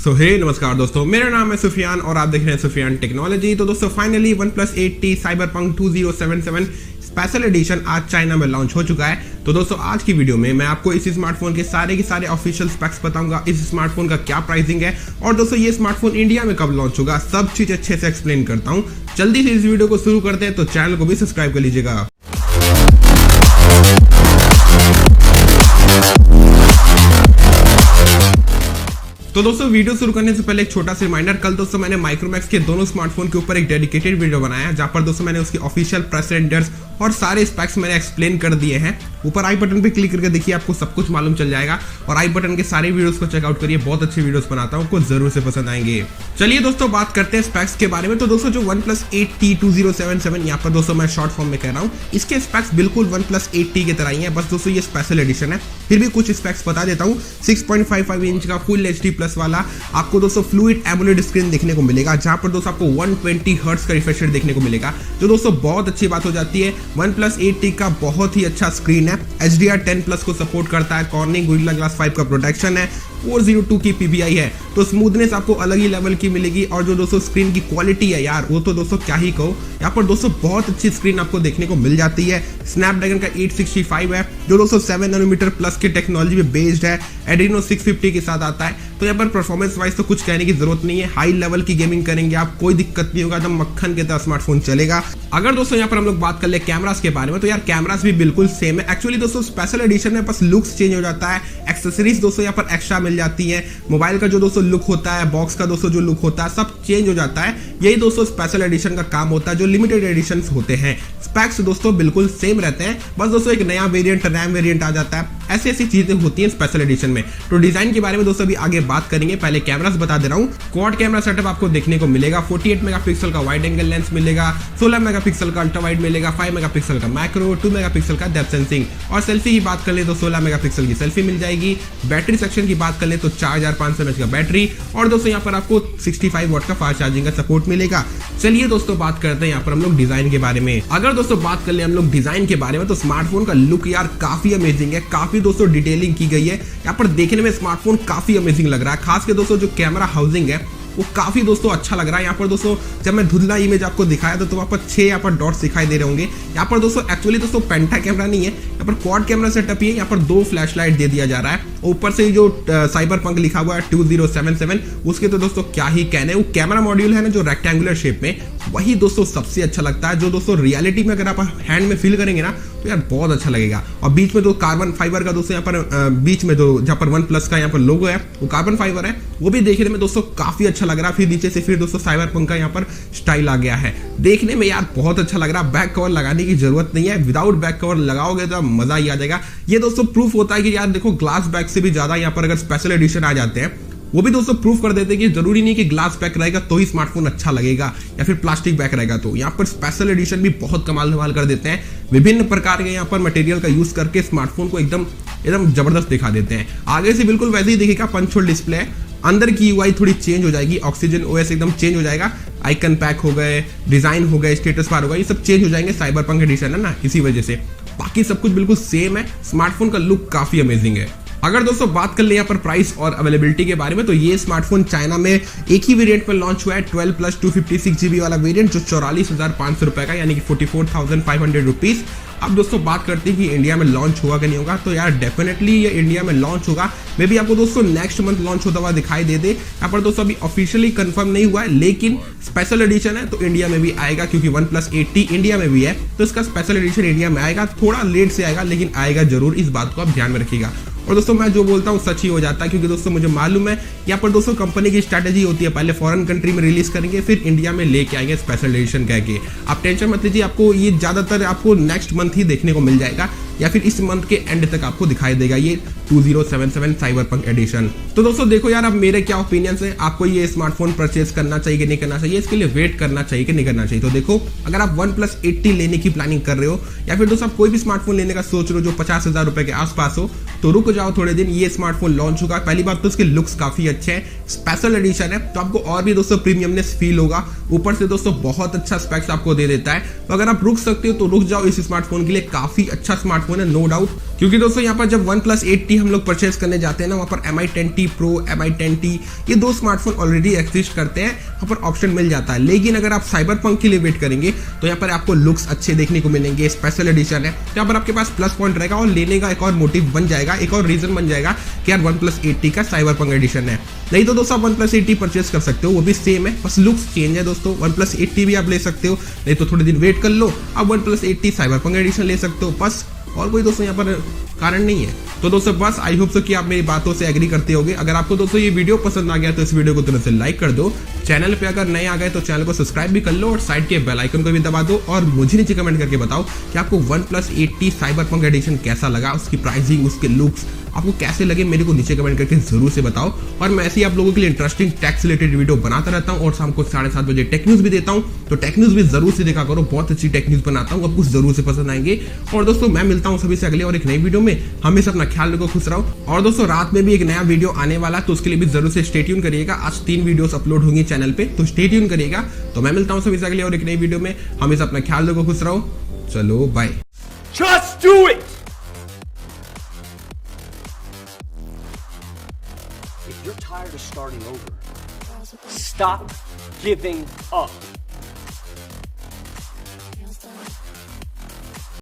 नमस्कार दोस्तों, मेरा नाम है सुफियान और आप देख रहे हैं सुफियान टेक्नोलॉजी। तो दोस्तों finally OnePlus 8T Cyberpunk 2077 special edition आज चाइना में लॉन्च हो चुका है। तो दोस्तों आज की वीडियो में मैं आपको इस स्मार्टफोन के सारे ऑफिशियल स्पेक्स बताऊंगा, इस स्मार्टफोन का क्या प्राइसिंग है और दोस्तों ये स्मार्टफोन इंडिया में कब लॉन्च होगा, सब चीज अच्छे से एक्सप्लेन करता हूँ। जल्दी से इस वीडियो को शुरू करते हैं, तो चैनल को भी सब्सक्राइब कर लीजिएगा। तो दोस्तों वीडियो शुरू करने से पहले एक छोटा सा रिमाइंडर, कल दोस्तों मैंने माइक्रोमैक्स के दोनों स्मार्टफोन के ऊपर एक डेडिकेटेड वीडियो बनाया जहां पर दोस्तों मैंने उसकी ऑफिशियल प्रेस रेंडर्स और सारे स्पेक्स मैंने एक्सप्लेन कर दिए हैं। ऊपर आई बटन पे क्लिक करके देखिए, आपको सब कुछ मालूम चल जाएगा और आई बटन के सारे वीडियोस को चेकआउट करिए, बहुत अच्छे वीडियोस बनाता हूं, आपको जरूर से पसंद आएंगे। चलिए दोस्तों बात करते हैं स्पेक्स के बारे में। तो दोस्तों जो OnePlus 8T 2077 यहाँ पर दोस्तों मैं शॉर्ट फॉर्म में कह रहा हूँ, इसके स्पेक्स बिल्कुल OnePlus 8T की तरह ही है, बस दोस्तों ये स्पेशल एडिशन है। फिर भी कुछ स्पेक्स बता देता हूँ। 6.55 इंच का फुल HD प्लस वाला आपको दोस्तों फ्लूइड एमोलेड स्क्रीन देखने को मिलेगा, जहां पर दोस्तों आपको 120 हर्ट्ज का रिफ्रेश रेट देखने को मिलेगा, जो दोस्तों बहुत अच्छी बात हो जाती है। OnePlus 8T का बहुत ही अच्छा स्क्रीन है, HDR 10+ को सपोर्ट करता है, कॉर्निंग गोरिल्ला ग्लास 5 का प्रोटेक्शन है, 402 की PPI है, तो स्मूथनेस आपको अलग ही लेवल की मिलेगी। और जो दोस्तों स्क्रीन की क्वालिटी है यार, वो तो दोस्तों क्या ही कहो, यहाँ पर दोस्तों बहुत अच्छी स्क्रीन आपको देखने को मिल जाती है। स्नैपड्रैगन का 865 है, जो दोस्तों 7 नैनोमीटर प्लस की टेक्नोलॉजी पे बेस्ड है, एड्रीनो 650 के साथ आता है। तो यहाँ पर परफॉर्मेंस वाइज तो कुछ कहने की जरूरत नहीं है, हाई लेवल की गेमिंग करेंगे आप, कोई दिक्कत नहीं होगा, एकदम मक्खन के तरह स्मार्टफोन चलेगा। अगर दोस्तों यहाँ पर हम लोग बात कर ले कैमरास के बारे में, तो यार कैमरास भी बिल्कुल सेम है। एक्चुअली दोस्तों स्पेशल एडिशन में बस लुक्स चेंज हो जाता है, एक्सेसरीज दोस्तों यहाँ पर एक्स्ट्रा मिल जाती है, मोबाइल का जो दोस्तों लुक होता है, बॉक्स का दोस्तों जो लुक होता है, सब चेंज हो जाता है। यही दोस्तों स्पेशल एडिशन का काम होता है, जो लिमिटेड एडिशन होते हैं। स्पेक्स दोस्तों बिल्कुल सेम रहते हैं, बस दोस्तों एक नया वेरिएंट, रैम वेरिएंट आ जाता है, ऐसी चीजें होती हैं स्पेशल एडिशन में। तो डिजाइन के बारे में दोस्तों अभी आगे बात करेंगे, पहले कैमरास बता दे रहा हूँ। क्वाड कैमरा सेटअप आपको देखने को मिलेगा, 48 मेगापिक्सल का वाइड एंगल लेंस मिलेगा, 16 मेगापिक्सल का अल्ट्रा वाइड मिलेगा, 5 मेगापिक्सल का मैक्रो, 2 मेगापिक्सल का डेप्थ सेंसिंग। और सेल्फी की बात कर ले तो 16 मेगापिक्सल की सेल्फी मिल जाएगी। बैटरी सेक्शन की बात कर ले तो 4500 mAh का बैटरी और दोस्तों यहाँ पर आपको 65 वाट का फास्ट चार्जिंग का सपोर्ट मिलेगा। चलिए दोस्तों बात करते हैं यहाँ पर हम लोग डिजाइन के बारे में। अगर दोस्तों बात कर ले हम लोग डिजाइन के बारे में, तो स्मार्टफोन का लुक यार काफी अमेजिंग है, काफी दोस्तों डिटेलिंग की गई है। यहाँ पर देखने में स्मार्टफोन काफी अमेजिंग लग रहा है, खास के दोस्तों जो कैमरा हाउसिंग है वो काफी दोस्तों अच्छा लग रहा है। यहाँ पर दोस्तों जब मैं धुंधला इमेज आपको दिखाया तो वहाँ पर 6 यहाँ पर डॉट्स दिखाई दे रहे होंगे। यहाँ पर दोस्तों एक्चुअली दोस्तों पेंटा कैमरा नहीं है, यहाँ पर क्वाड कैमरा सेटअप ही है। यहाँ पर 2 फ्लैशलाइट दे दिया जा रहा है, ऊपर से जो साइबरपंक लिखा हुआ है 2077, उसके तो दोस्तों क्या ही कहने। वो कैमरा मॉड्यूल है ना जो रेक्टेंगुलर शेप में, वही दोस्तों सबसे अच्छा लगता है, जो दोस्तों रियलिटी में अगर आप हैंड में फील करेंगे ना तो यार बहुत अच्छा लगेगा। और बीच में जो कार्बन फाइबर का दोस्तों यहाँ पर बीच में जो जहाँ पर OnePlus का यहाँ पर लोगो है वो कार्बन फाइबर है, वो भी देखने में दोस्तों काफी अच्छा लग रहा है। फिर नीचे से फिर दोस्तों साइबरपंक का यहाँ पर स्टाइल आ गया है, देखने में यार बहुत अच्छा लग रहा है। बैक कवर लगाने की जरूरत नहीं है, विदाउट बैक कवर लगाओगे तो मजा ही आ जाएगा। ये दोस्तों प्रूफ होता है कि यार देखो ग्लास बैक से भी ज्यादा यहाँ पर अगर स्पेशल एडिशन आ जाते हैं, वो भी दोस्तों प्रूफ कर देते हैं कि जरूरी नहीं कि ग्लास बैक रहेगा तो ही स्मार्टफोन अच्छा लगेगा या फिर प्लास्टिक बैक रहेगा। तो यहाँ पर स्पेशल एडिशन भी बहुत कमाल कर देते हैं, विभिन्न प्रकार के यहाँ पर मटेरियल का यूज करके स्मार्टफोन को एकदम जबरदस्त दिखा देते हैं। आगे से बिल्कुल वैसे ही दिखेगा, पंच होल डिस्प्ले है, अंदर की UI थोड़ी चेंज हो जाएगी, ऑक्सीजन OS एकदम चेंज हो जाएगा, आइकन पैक हो गए, डिजाइन हो गए, स्टेटस बार होगा, ये सब चेंज हो जाएंगे, साइबरपंक एडिशन है ना इसी वजह से। बाकी सब कुछ बिल्कुल सेम है, स्मार्टफोन का लुक काफी अमेजिंग है। अगर दोस्तों बात कर ले यहाँ पर प्राइस और अवेलेबिलिटी के बारे में, तो ये स्मार्टफोन चाइना में एक ही वेरिएंट में लॉन्च हुआ है, 12+ 256 GB वाला वेरिएंट, जो 44,500 रुपए का, यानी कि 44,500 रुपीज। अब दोस्तों बात करते हैं कि इंडिया में लॉन्च होगा कि नहीं होगा, तो यार डेफिनेटली ये इंडिया में लॉन्च होगा। मे बी आपको दोस्तों नेक्स्ट मंथ लॉन्च होता हुआ दिखाई दे। यहाँ पर दोस्तों अभी ऑफिशियली कंफर्म नहीं हुआ है, लेकिन स्पेशल एडिशन है तो इंडिया में भी आएगा, क्योंकि OnePlus 8T इंडिया में भी है तो इसका स्पेशल एडिशन इंडिया में आएगा, थोड़ा लेट से आएगा लेकिन आएगा जरूर, इस बात को आप ध्यान में रखिएगा। और दोस्तों मैं जो बोलता हूँ सच ही हो जाता है, क्योंकि दोस्तों मुझे मालूम है यहाँ पर दोस्तों कंपनी की स्ट्रैटेजी होती है, पहले फॉरेन कंट्री में रिलीज करेंगे फिर इंडिया में लेके आएंगे स्पेशल एडिशन कह के। आप टेंशन मत लीजिए, आपको ये ज्यादातर आपको नेक्स्ट मंथ ही देखने को मिल जाएगा या फिर इस मंथ के एंड तक आपको दिखाई देगा ये 2077 साइबरपंक एडिशन। तो दोस्तों देखो यार, अब मेरे क्या ओपिनियंस है, आपको ये स्मार्टफोन परचेज करना चाहिए कि नहीं करना चाहिए, इसके लिए वेट करना चाहिए कि नहीं करना चाहिए। तो देखो अगर आप OnePlus 8T लेने की प्लानिंग कर रहे हो या फिर दोस्तों आप कोई भी स्मार्टफोन लेने का सोच रहे हो जो 50,000 रुपए के आसपास हो, तो रुक जाओ थोड़े दिन, ये स्मार्टफोन लॉन्च होगा। पहली बात तो इसके लुक्स काफी अच्छे हैं, स्पेशल एडिशन है तो आपको और भी दोस्तों प्रीमियमनेस फील होगा, ऊपर से दोस्तों बहुत अच्छा स्पेक्स आपको दे देता है। तो अगर आप रुक सकते हो तो रुक जाओ, इस स्मार्टफोन के लिए काफी अच्छा स्मार्टफोन है नो डाउट। क्योंकि दोस्तों यहाँ पर जब OnePlus 8T हम लोग परचेज करने जाते हैं ना, वहाँ पर Mi10T Pro, Mi10T ये दो स्मार्टफोन ऑलरेडी एग्जिस्ट करते हैं, वहाँ पर ऑप्शन मिल जाता है। लेकिन अगर आप Cyberpunk के लिए वेट करेंगे तो यहाँ पर आपको लुक्स अच्छे देखने को मिलेंगे, स्पेशल एडिशन है, तो यहाँ पर आपके पास प्लस पॉइंट रहेगा और लेने का एक और मोटिव बन जाएगा, एक और रीजन बन जाएगा कि यार OnePlus 8T का Cyberpunk एडिशन है। नहीं तो दोस्तों आप OnePlus 8T परचेज कर सकते हो, वो भी सेम है, बस लुक्स चेंज है दोस्तों। OnePlus 8T भी आप ले सकते हो, नहीं तो थोड़े दिन वेट कर लो, आप OnePlus 8T Cyberpunk एडिशन ले सकते हो, बस और कोई दोस्तों यहाँ पर कारण नहीं है। तो दोस्तों बस आई होप सो कि आप मेरी बातों से एग्री करते होगे। अगर आपको दोस्तों ये वीडियो पसंद आ गया तो इस वीडियो को तुरंत से लाइक कर दो, चैनल पे अगर नए आ गए तो चैनल को सब्सक्राइब भी कर लो और साइड के बेल आइकन को भी दबा दो। और मुझे नीचे कमेंट करके बताओ कि आपको OnePlus 8T Cyberpunk एडिशन कैसा लगा, उसकी प्राइसिंग, उसके लुक्स आपको कैसे लगे, मेरे को नीचे कमेंट करके जरूर से बताओ। और मैं ऐसे ही आप लोगों के लिए इंटरेस्टिंग टैक्स रिलेटेड वीडियो बनाता रहता हूँ और शाम को 7:30 बजे टेक न्यूज भी देता हूँ, तो टेक न्यूज भी जरूर से देखा करो, बहुत अच्छी टेक न्यूज बनाता हूँ, आपको जरूर से पसंद आएंगे। और दोस्तों मैं मिलता हूँ सभी से अगले और एक नई वीडियो में, हमेशा अपना ख्याल रखो, खुश रहो। और दोस्तों रात में भी एक नया वीडियो आने वाला है, तो उसके लिए भी जरूर से स्टे ट्यून करिएगा। आज 3 वीडियोस अपलोड होंगी चैनल पे, तो स्टे ट्यून करिएगा। तो मैं मिलता हूँ सभी से अगले और एक नई वीडियो में, हमेशा अपना ख्याल रखो, खुश रहो, चलो bye. Just do it! If you're tired of starting over, stop giving up.